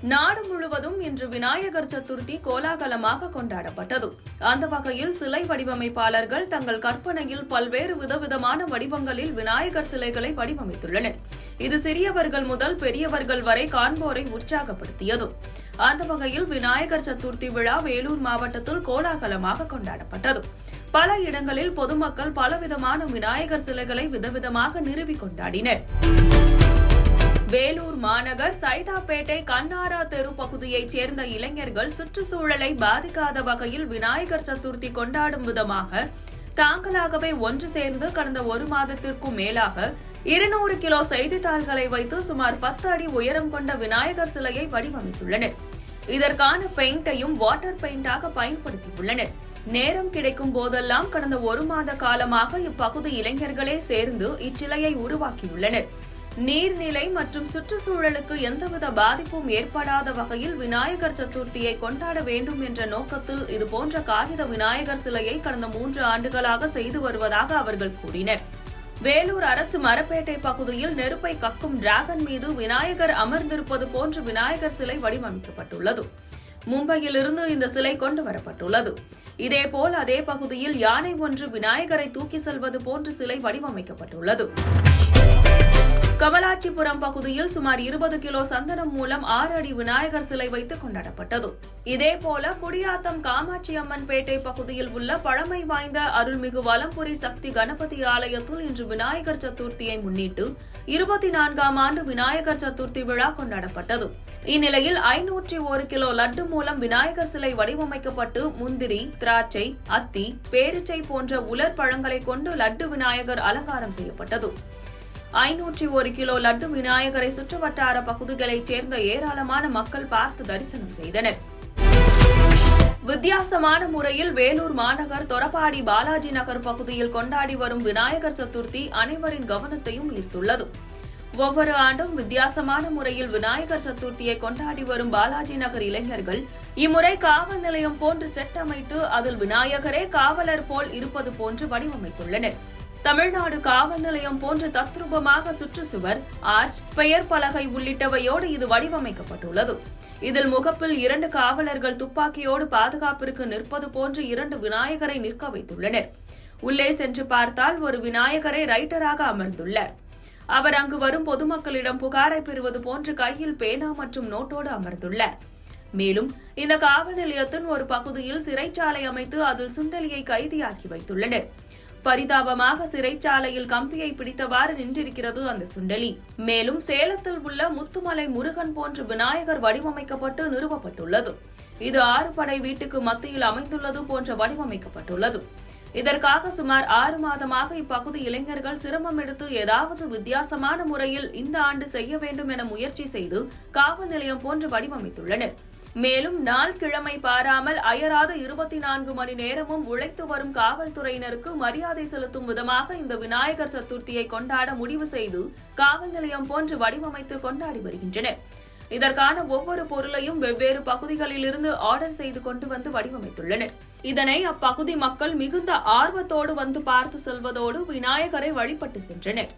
நாடு முழுவதும் இன்று விநாயகர் சதுர்த்தி கோலாகலமாக கொண்டாடப்பட்டது. அந்த வகையில் சிலை வடிவமைப்பாளர்கள் தங்கள் கற்பனையில் பல்வேறு விதவிதமான வடிவங்களில் விநாயகர் சிலைகளை வடிவமைத்துள்ளனர். இது சிறியவர்கள் முதல் பெரியவர்கள் வரை காண்போரை உற்சாகப்படுத்தியது. அந்த வகையில் விநாயகர் சதுர்த்தி விழா வேலூர் மாவட்டத்தில் கோலாகலமாக கொண்டாடப்பட்டது. பல இடங்களில் பொதுமக்கள் பலவிதமான விநாயகர் சிலைகளை விதவிதமாக நிறுவி கொண்டாடினர். வேலூர் மாநகர் சைதாப்பேட்டை கண்ணாரா தெரு பகுதியைச் சேர்ந்த இளைஞர்கள் சுற்றுச்சூழலை பாதிக்காத வகையில் விநாயகர் சதுர்த்தி கொண்டாடும் விதமாக தாங்களாகவே ஒன்று சேர்ந்து கடந்த ஒரு மாதத்திற்கும் மேலாக 200 கிலோ செய்தித்தாள்களை வைத்து சுமார் 10 அடி உயரம் கொண்ட விநாயகர் சிலையை வடிவமைத்துள்ளனர். இதற்கான பெயிண்டையும் வாட்டர் பெயிண்டாக பயன்படுத்தியுள்ளனர். நேரம் கிடைக்கும் போதெல்லாம் கடந்த ஒரு மாத காலமாக இப்பகுதி இளைஞர்களே சேர்ந்து இச்சிலையை உருவாக்கியுள்ளனர். நீர்நிலை மற்றும் சுற்றுச்சூழலுக்கு எந்தவித பாதிப்பும் ஏற்படாத வகையில் விநாயகர் சதுர்த்தியை கொண்டாட வேண்டும் என்ற நோக்கத்தில் இதுபோன்ற காகித விநாயகர் சிலையை கடந்த 3 ஆண்டுகளாக செய்து வருவதாக அவர்கள் கூறினர். வேலூர் அரசு மரப்பேட்டை பகுதியில் நெருப்பை கக்கும் டிராகன் மீது விநாயகர் அமர்ந்திருப்பது போன்ற விநாயகர் சிலை வடிவமைக்கப்பட்டுள்ளது. மும்பையிலிருந்து இந்த சிலை கொண்டு வரப்பட்டுள்ளது. இதேபோல் அதே பகுதியில் யானை ஒன்று விநாயகரை தூக்கி செல்வது போன்ற சிலை வடிவமைக்கப்பட்டுள்ளது. கமலாட்சிபுரம் பகுதியில் சுமார் 20 கிலோ சந்தனம் மூலம் 6 அடி விநாயகர் சிலை வைத்து கொண்டாடப்பட்டது. இதேபோல குடியாத்தம் காமாட்சி அம்மன் பேட்டை பகுதியில் உள்ள பழமை வாய்ந்த அருள்மிகு வலம்புரி சக்தி கணபதி ஆலயத்தில் இன்று விநாயகர் சதுர்த்தியை முன்னிட்டு 24ஆம் ஆண்டு விநாயகர் சதுர்த்தி விழா கொண்டாடப்பட்டது. இந்நிலையில் 501 கிலோ லட்டு மூலம் விநாயகர் சிலை வடிவமைக்கப்பட்டு முந்திரி, திராட்சை, அத்தி, பேரிச்சை போன்ற உலர் பழங்களை கொண்டு லட்டு விநாயகர் அலங்காரம் செய்யப்பட்டது. 501 கிலோ லட்டு விநாயகரை சுற்றுவட்டார பகுதிகளைச் சேர்ந்த ஏராளமான மக்கள் பார்த்து தரிசனம் செய்தனர். வித்தியாசமான முறையில் வேலூர் மாநகர் தொரப்பாடி பாலாஜி நகர் பகுதியில் கொண்டாடி வரும் விநாயகர் சதுர்த்தி அனைவரின் கவனத்தையும் ஈர்த்துள்ளது. ஒவ்வொரு ஆண்டும் வித்தியாசமான முறையில் விநாயகர் சதுர்த்தியை கொண்டாடி வரும் பாலாஜி நகர் இளைஞர்கள் இம்முறை காவல் நிலையம் போன்று செட் அமைத்து அதில் விநாயகரே காவலர் போல் இருப்பது போன்று வடிவமைத்துள்ளனர். தமிழ்நாடு காவல் நிலையம் போன்று தத்ரூபமாக சுற்றுச்சுவர், ஆர்ச், பெயர் பலகை உள்ளிட்டவையோடு இது வடிவமைக்கப்பட்டுள்ளது. இதில் முகப்பில் 2 காவலர்கள் துப்பாக்கியோடு பாதுகாப்பிற்கு நிற்பது போன்று 2 விநாயகரை நிற்க வைத்துள்ளனர். உள்ளே சென்று பார்த்தால் ஒரு விநாயகரை ரைட்டராக அமர்ந்துள்ளார். அவர் அங்கு வரும் பொதுமக்களிடம் புகாரை பெறுவது போன்று கையில் பேனா மற்றும் நோட்டோடு அமர்ந்துள்ளார். மேலும் இந்த காவல் நிலையத்தின் ஒரு பகுதியில் சிறைச்சாலை அமைத்து அதில் சுண்டலியை கைதியாக்கி வைத்துள்ளனர். பரிதாபமாக சிறைச்சாலையில் கம்பியை பிடித்தவாறு நின்றிருக்கிறது அந்த சுண்டலி. மேலும் சேலத்தில் உள்ள முத்துமலை முருகன் போன்ற விநாயகர் வடிவமைக்கப்பட்டு நிறுவப்பட்டுள்ளது. இது 6 படை வீட்டுக்கு மத்தியில் அமைந்துள்ளது போன்ற வடிவமைக்கப்பட்டுள்ளது. இதற்காக சுமார் 6 மாதமாக இப்பகுதி இளைஞர்கள் சிரமம் எடுத்து ஏதாவது வித்தியாசமான முறையில் இந்த ஆண்டு செய்ய வேண்டும் என முயற்சி செய்து காவல் நிலையம் போன்று வடிவமைத்துள்ளனர். மேலும் நாள் கிழமை பாராமல் அயராது 24 மணி நேரமும் உழைத்து வரும் காவல்துறையினருக்கு மரியாதை செலுத்தும் விதமாக இந்த விநாயகர் சதுர்த்தியை கொண்டாட முடிவு செய்து காவல் நிலையம் போன்று வடிவமைத்து கொண்டாடி வருகின்றனர். இதற்கான ஒவ்வொரு பொருளையும் வெவ்வேறு பகுதிகளிலிருந்து ஆர்டர் செய்து கொண்டு வந்து வடிவமைத்துள்ளனர். இதனை அப்பகுதி மக்கள் மிகுந்த ஆர்வத்தோடு வந்து பார்த்து செல்வதோடு விநாயகரை வழிபட்டு சென்றனர்.